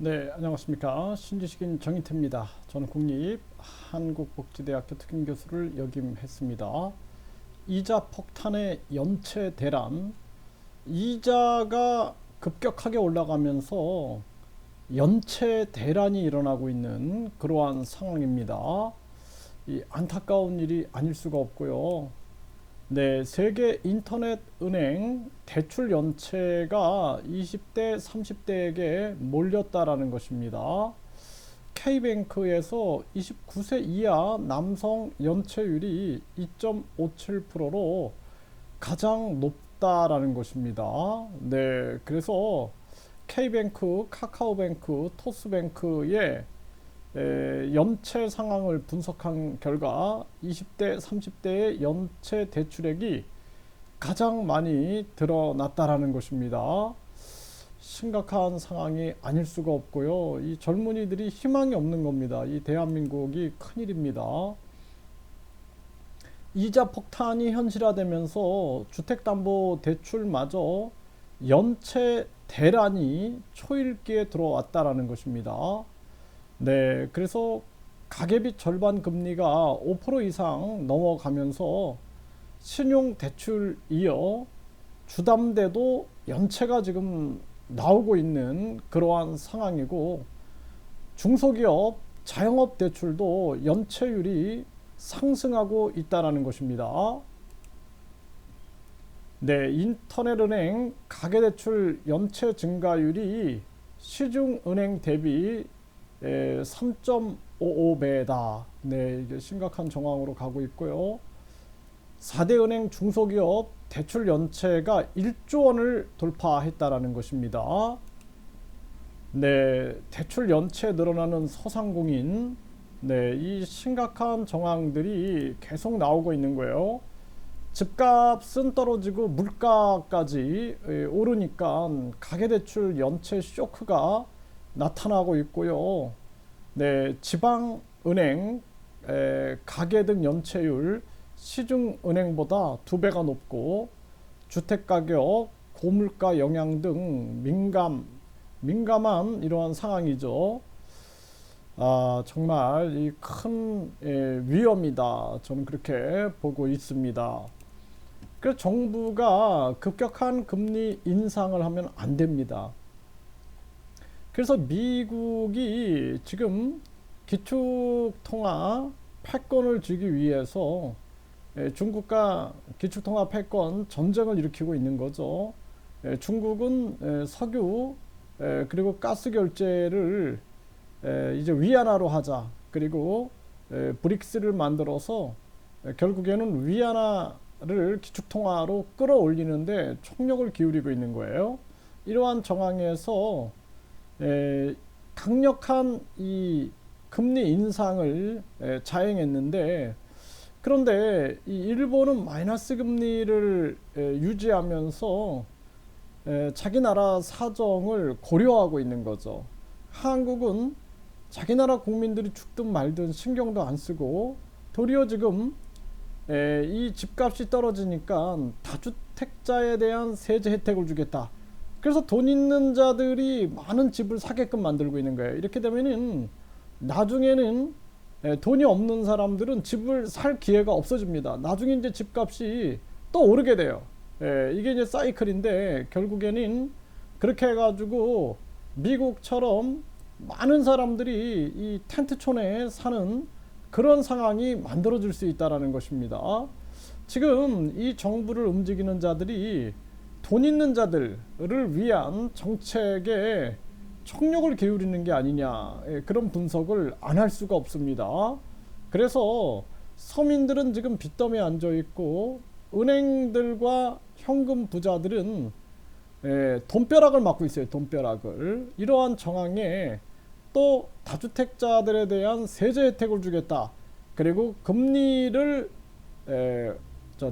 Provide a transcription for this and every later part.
네, 안녕하십니까. 신지식인 정인태입니다. 저는 국립한국복지대학교 특임교수를 역임했습니다. 이자 폭탄의 연체 대란, 이자가 급격하게 올라가면서 연체 대란이 일어나고 있는 그러한 상황입니다. 이 안타까운 일이 아닐 수가 없고요. 네, 세계 인터넷 은행 대출 연체가 20대, 30대에게 몰렸다라는 것입니다. K뱅크에서 29세 이하 남성 연체율이 2.57%로 가장 높다라는 것입니다. 네, 그래서 K뱅크, 카카오뱅크, 토스뱅크의 연체 상황을 분석한 결과 20대, 30대의 연체 대출액이 가장 많이 드러났다라는 것입니다. 심각한 상황이 아닐 수가 없고요. 이 젊은이들이 희망이 없는 겁니다. 이 대한민국이 큰일입니다. 이자 폭탄이 현실화되면서 주택담보대출마저 연체 대란이 초읽기에 들어왔다라는 것입니다. 네, 그래서 가계비 절반 금리가 5% 이상 넘어가면서 신용대출 이어 주담대도 연체가 지금 나오고 있는 그러한 상황이고, 중소기업 자영업 대출도 연체율이 상승하고 있다는 것입니다. 네, 인터넷은행 가계대출 연체 증가율이 시중은행 대비 3.55배다. 네, 이게 심각한 정황으로 가고 있고요. 4대 은행 중소기업 대출 연체가 1조 원을 돌파했다라는 것입니다. 네, 대출 연체 늘어나는 소상공인, 네, 이 심각한 정황들이 계속 나오고 있는 거예요. 집값은 떨어지고 물가까지 오르니까 가계대출 연체 쇼크가 나타나고 있고요. 네, 지방은행 가계등 연체율 시중은행보다 2배가 높고, 주택가격, 고물가 영향 등 민감한 이러한 상황이죠. 정말 이 큰 위험이다. 저는 그렇게 보고 있습니다. 그래서 정부가 급격한 금리 인상을 하면 안 됩니다. 그래서 미국이 지금 기축통화 패권을 주기 위해서 중국과 기축통화 패권 전쟁을 일으키고 있는 거죠. 중국은 석유 그리고 가스 결제를 이제 위안화로 하자. 그리고 브릭스를 만들어서 결국에는 위안화를 기축통화로 끌어올리는데 총력을 기울이고 있는 거예요. 이러한 정황에서 강력한 이 금리 인상을 자행했는데, 그런데 이 일본은 마이너스 금리를 유지하면서 자기 나라 사정을 고려하고 있는 거죠. 한국은 자기 나라 국민들이 죽든 말든 신경도 안 쓰고, 도리어 지금 이 집값이 떨어지니까 다주택자에 대한 세제 혜택을 주겠다. 그래서 돈 있는 자들이 많은 집을 사게끔 만들고 있는 거예요. 이렇게 되면은 나중에는 돈이 없는 사람들은 집을 살 기회가 없어집니다. 나중에 이제 집값이 또 오르게 돼요. 이게 이제 사이클인데, 결국에는 그렇게 해가지고 미국처럼 많은 사람들이 이 텐트촌에 사는 그런 상황이 만들어질 수 있다는 것입니다. 지금 이 정부를 움직이는 자들이 돈 있는 자들을 위한 정책에 총력을 기울이는 게 아니냐, 그런 분석을 안 할 수가 없습니다. 그래서 서민들은 지금 빚더미에 앉아 있고, 은행들과 현금 부자들은 돈벼락을 맞고 있어요. 돈벼락을. 이러한 정황에 또 다주택자들에 대한 세제 혜택을 주겠다. 그리고 금리를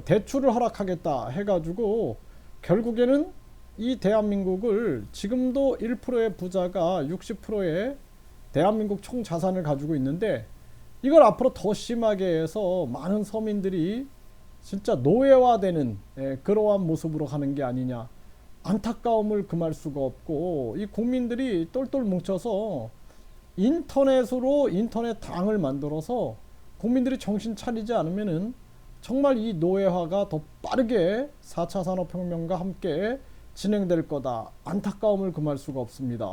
대출을 허락하겠다 해가지고 결국에는 이 대한민국을, 지금도 1%의 부자가 60%의 대한민국 총 자산을 가지고 있는데, 이걸 앞으로 더 심하게 해서 많은 서민들이 진짜 노예화되는 그러한 모습으로 가는 게 아니냐. 안타까움을 금할 수가 없고, 이 국민들이 똘똘 뭉쳐서 인터넷으로 인터넷 당을 만들어서 국민들이 정신 차리지 않으면은 정말 이 노예화가 더 빠르게 4차 산업혁명과 함께 진행될 거다. 안타까움을 금할 수가 없습니다.